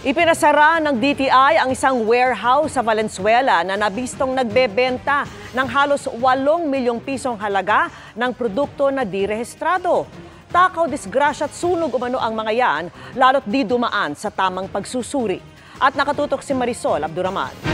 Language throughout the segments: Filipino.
Ipinasara ng DTI ang isang warehouse sa Valenzuela na nabistong nagbebenta ng halos 8 milyong pisong halaga ng produkto na di rehistrado. Takaw, disgrasya at sunog umano ang mga yan, lalo't di dumaan sa tamang pagsusuri. At nakatutok si Marisol Abduraman.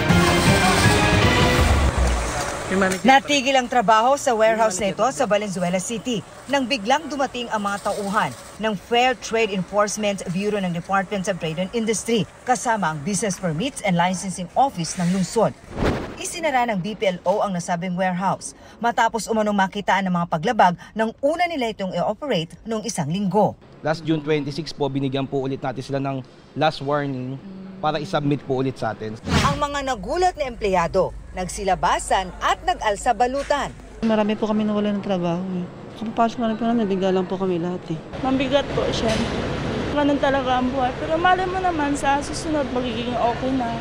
Natigil ang trabaho sa warehouse nito sa Valenzuela City nang biglang dumating ang mga tauhan ng Fair Trade Enforcement Bureau ng Department of Trade and Industry kasama ang Business Permits and Licensing Office ng lungsod. Isinara ng BPLO ang nasabing warehouse matapos umanong makitaan ng mga paglabag ng una nila itong i-operate noong isang linggo. Last June 26 po, binigyan po ulit natin sila ng last warning para isubmit po ulit sa atin. Ang mga nagulat na empleyado, nagsilabasan at nag-alsa balutan. Marami po kami nawala ng trabaho. Kapapasok na rin po namin, nabiga lang po kami lahat Mabigat po siya. Ganun talaga ang buhay. Pero malay mo naman sa susunod magiging okay na.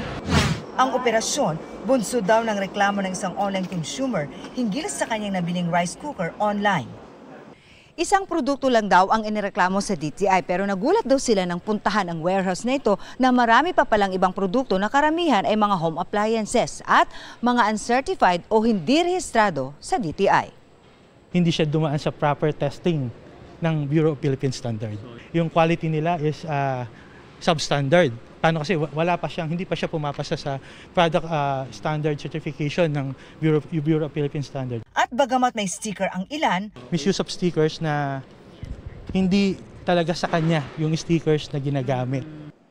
Ang operasyon, bunso daw ng reklamo ng isang online consumer hinggil sa kanyang nabiling rice cooker online. Isang produkto lang daw ang inireklamo sa DTI pero nagulat daw sila nang puntahan ang warehouse na ito na marami pa palang ibang produkto na karamihan ay mga home appliances at mga uncertified o hindi rehistrado sa DTI. Hindi siya dumaan sa proper testing ng Bureau of Philippine Standards. Yung quality nila is substandard. Paano kasi hindi pa siya pumapasa sa product standard certification ng Bureau of Philippine Standards. At bagamat may sticker ang ilan, misuse of stickers na hindi talaga sa kanya yung stickers na ginagamit.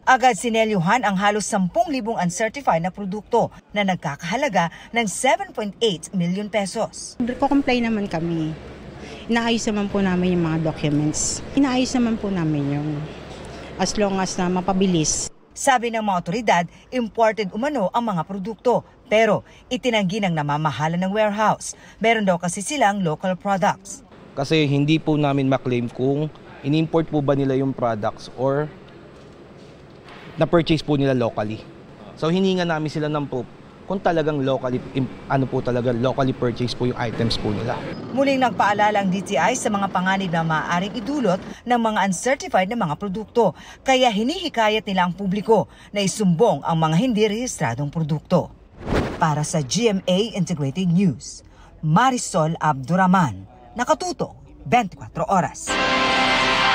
Agad sinelyuhan ang halos 10,000 uncertified na produkto na nagkakahalaga ng 7.8 million pesos. Nagko-comply naman kami. Inaayos naman po namin yung mga documents. Inaayos naman po namin yung as long as na mapabilis. Sabi ng mga otoridad, imported umano ang mga produkto. Pero itinanggi ng namamahala ng warehouse. Meron daw kasi silang local products. Kasi hindi po namin maklaim kung in-import po ba nila yung products or na-purchase po nila locally. So hininga namin sila ng proof kung talagang locally purchase po yung items po nila. Muling nagpaalala ang DTI sa mga panganib na maaaring idulot ng mga uncertified na mga produkto. Kaya hinihikayat nila ang publiko na isumbong ang mga hindi rehistradong produkto. Para sa GMA Integrated News, Marisol Abduraman, nakatutok 24 oras.